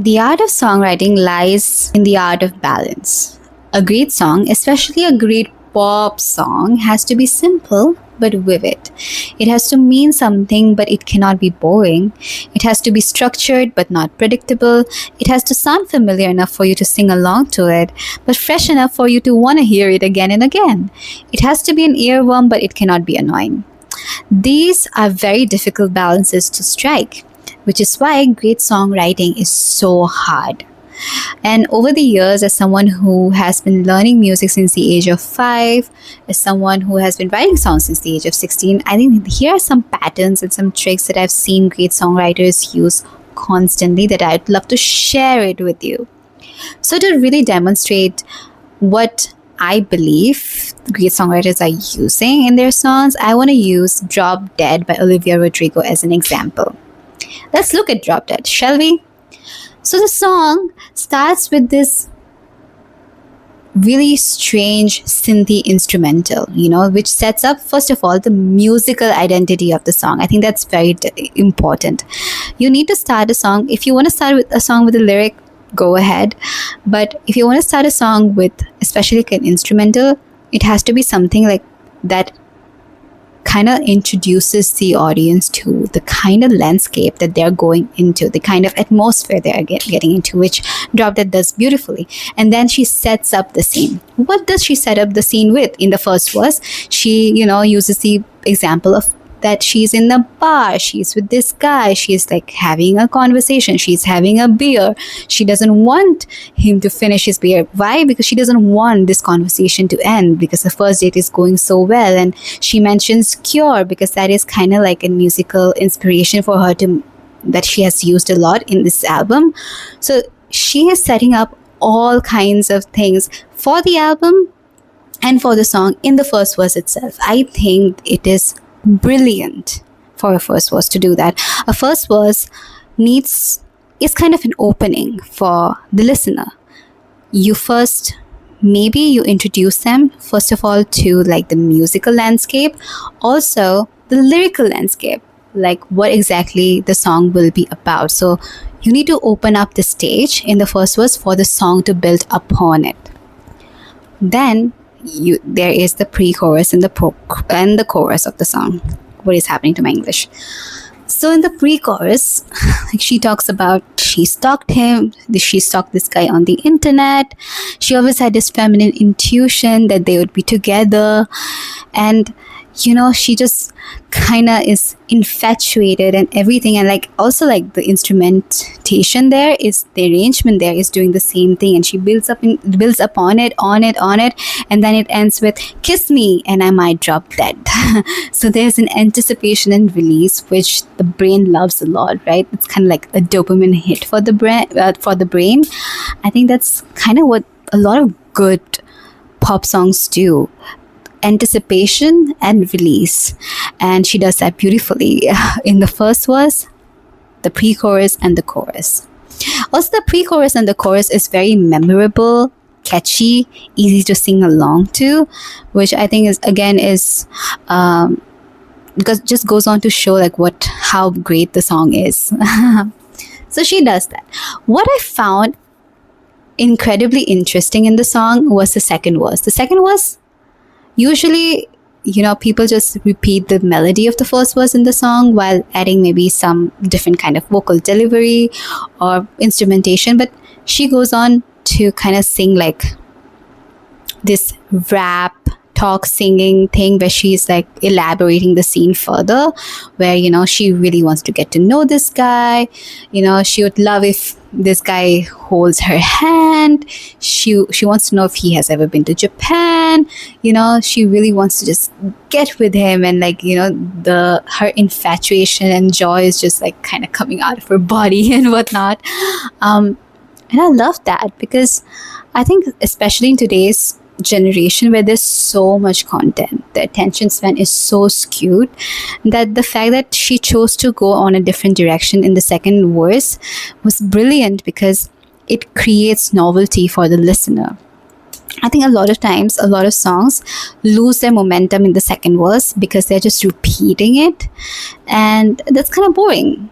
The art of songwriting lies in the art of balance. A great song, especially a great pop song, has to be simple but vivid. It has to mean something, but it cannot be boring. It has to be structured but not predictable. It has to sound familiar enough for you to sing along to it, but fresh enough for you to want to hear it again and again. It has to be an earworm, but it cannot be annoying. These are very difficult balances to strike, which is why great songwriting is so hard. And over the years, as someone who has been learning music since the age of 5, as someone who has been writing songs since the age of 16, I think here are some patterns and some tricks that I've seen great songwriters use constantly that I'd love to share it with you. So to really demonstrate what I believe great songwriters are using in their songs, I want to use Drop Dead by Olivia Rodrigo as an example. Let's look at Drop Dead, shall we? So the song starts with this really strange synthy instrumental, which sets up, first of all, the musical identity of the song. I think that's very important. You need to start a song. If you want to start with a song with a lyric, go ahead. But if you want to start a song with, especially like an instrumental, it has to be something like that kind of introduces the audience to the kind of landscape that they're going into, the kind of atmosphere they're getting into, which Drop Dead does beautifully. And then she sets up the scene. What does she set up the scene with? In the first verse, she, uses the example of that she's in the bar, she's with this guy, she's like having a conversation, she's having a beer. She doesn't want him to finish his beer. Why? Because she doesn't want this conversation to end, because the first date is going so well. And she mentions Cure because that is kind of like a musical inspiration for her that she has used a lot in this album. So she is setting up all kinds of things for the album and for the song in the first verse itself. I think it is brilliant for a first verse to do that. A first verse is kind of an opening for the listener. Maybe you introduce them first of all to like the musical landscape, also the lyrical landscape, like what exactly the song will be about. So you need to open up the stage in the first verse for the song to build upon it. Then there is the pre-chorus and the chorus of the song. What is happening to my English? So in the pre-chorus, like she talks about she stalked him, she stalked this guy on the internet. She always had this feminine intuition that they would be together, and she just kind of is infatuated and everything. And like also like the instrumentation there is, the arrangement there is doing the same thing, and she builds upon it, on it, and then it ends with kiss me and I might drop dead. So there's an anticipation and release which the brain loves a lot, right? It's kind of like a dopamine hit for the brain. I think that's kind of what a lot of good pop songs do. Anticipation and release, and she does that beautifully in the first verse, the pre-chorus and the chorus. Also, the pre-chorus and the chorus is very memorable, catchy, easy to sing along to, which I think is because it just goes on to show like how great the song is. So she does that. What I found incredibly interesting in the song was the second verse. The second verse, usually, people just repeat the melody of the first verse in the song while adding maybe some different kind of vocal delivery or instrumentation. But she goes on to kind of sing like this rap talk singing thing where she's like elaborating the scene further, where she really wants to get to know this guy. She would love if this guy holds her hand. She wants to know if he has ever been to Japan. She really wants to just get with him, and like her infatuation and joy is just like kind of coming out of her body and whatnot. And I love that, because I think especially in today's generation where there's so much content, the attention span is so skewed, that the fact that she chose to go on a different direction in the second verse was brilliant, because it creates novelty for the listener. I think a lot of times a lot of songs lose their momentum in the second verse because they're just repeating it, and that's kind of boring,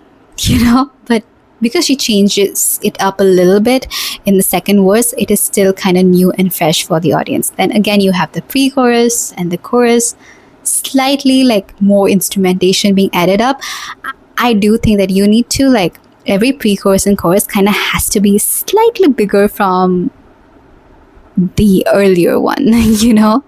but because she changes it up a little bit in the second verse, it is still kind of new and fresh for the audience. Then again, you have the pre-chorus and the chorus, slightly like more instrumentation being added up. I do think that you need to like every pre-chorus and chorus kind of has to be slightly bigger from the earlier one, you know.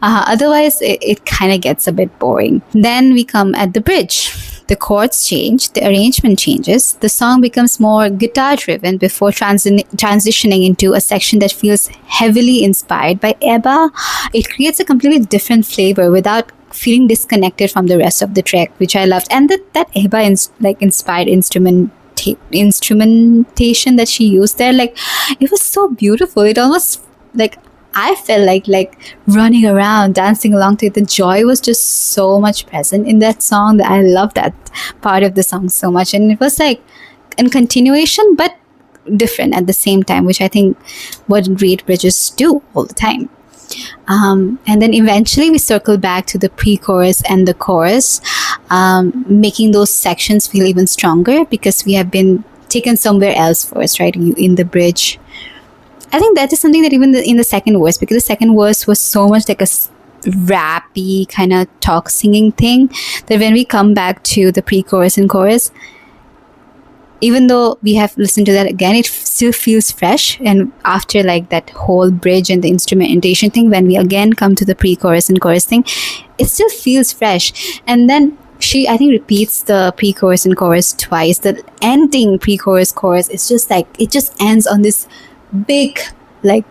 Otherwise it kind of gets a bit boring. Then we come at the bridge. The chords change, the arrangement changes, the song becomes more guitar driven before transitioning into a section that feels heavily inspired by ABBA. It creates a completely different flavor without feeling disconnected from the rest of the track, which I loved. And that ABBA inspired instrumentation that she used there, like it was so beautiful. It almost like I felt like running around, dancing along to it. The joy was just so much present in that song that I love that part of the song so much. And it was like in continuation, but different at the same time, which I think what great bridges do all the time. And then eventually we circle back to the pre-chorus and the chorus, making those sections feel even stronger because we have been taken somewhere else first, right? In the bridge. I think that is something that even in the second verse, because the second verse was so much like a rappy kind of talk singing thing, that when we come back to the pre-chorus and chorus, even though we have listened to that again, it still feels fresh. And after like that whole bridge and the instrumentation thing, when we again come to the pre-chorus and chorus thing, it still feels fresh. And then she, I think, repeats the pre-chorus and chorus twice. The ending pre-chorus chorus, it's just like it just ends on this big, like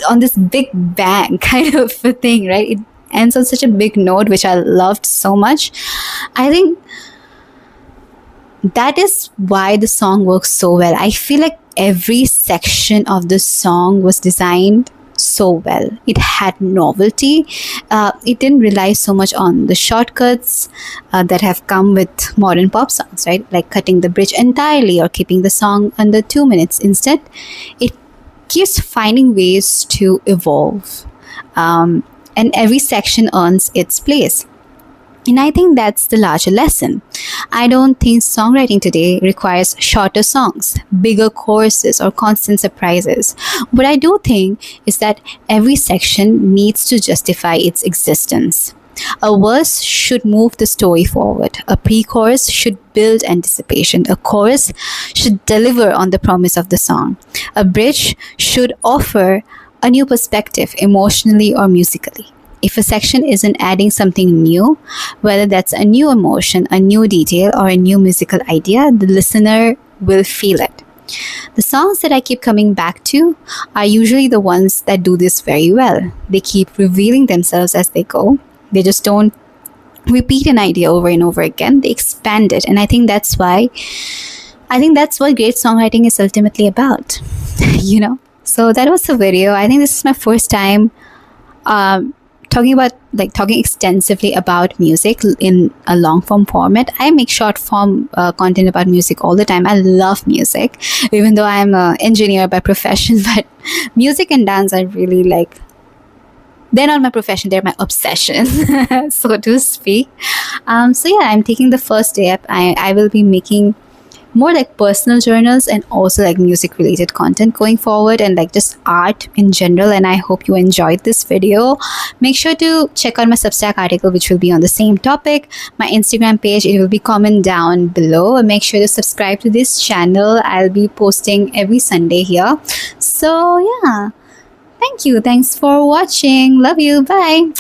on this big bang kind of a thing, right? It ends on such a big note, which I loved so much. I think that is why the song works so well. I feel like every section of the song was designed so well. It had novelty. It didn't rely so much on the shortcuts that have come with modern pop songs, right? Like cutting the bridge entirely or keeping the song under 2 minutes. Instead, it keeps finding ways to evolve. And every section earns its place. And I think that's the larger lesson. I don't think songwriting today requires shorter songs, bigger choruses, or constant surprises. What I do think is that every section needs to justify its existence. A verse should move the story forward. A pre-chorus should build anticipation. A chorus should deliver on the promise of the song. A bridge should offer a new perspective, emotionally or musically. If a section isn't adding something new, whether that's a new emotion, a new detail, or a new musical idea, the listener will feel it. The songs that I keep coming back to are usually the ones that do this very well. They keep revealing themselves as they go. They just don't repeat an idea over and over again. They expand it. And I think that's what great songwriting is ultimately about. You know? So that was the video. I think this is my first time talking extensively about music in a long form format. I make short form content about music all the time. I love music, even though I'm an engineer by profession, but music and dance are really like, they're not my profession, they're my obsession, so to speak. So yeah, I'm taking the first step. I will be making more like personal journals and also like music related content going forward, and like just art in general. And I hope you enjoyed this video. Make sure to check out my Substack article, which will be on the same topic. My Instagram page, it will be comment down below. And make sure to subscribe to this channel. I'll be posting every Sunday here. So yeah, thank you. Thanks for watching. Love you. Bye.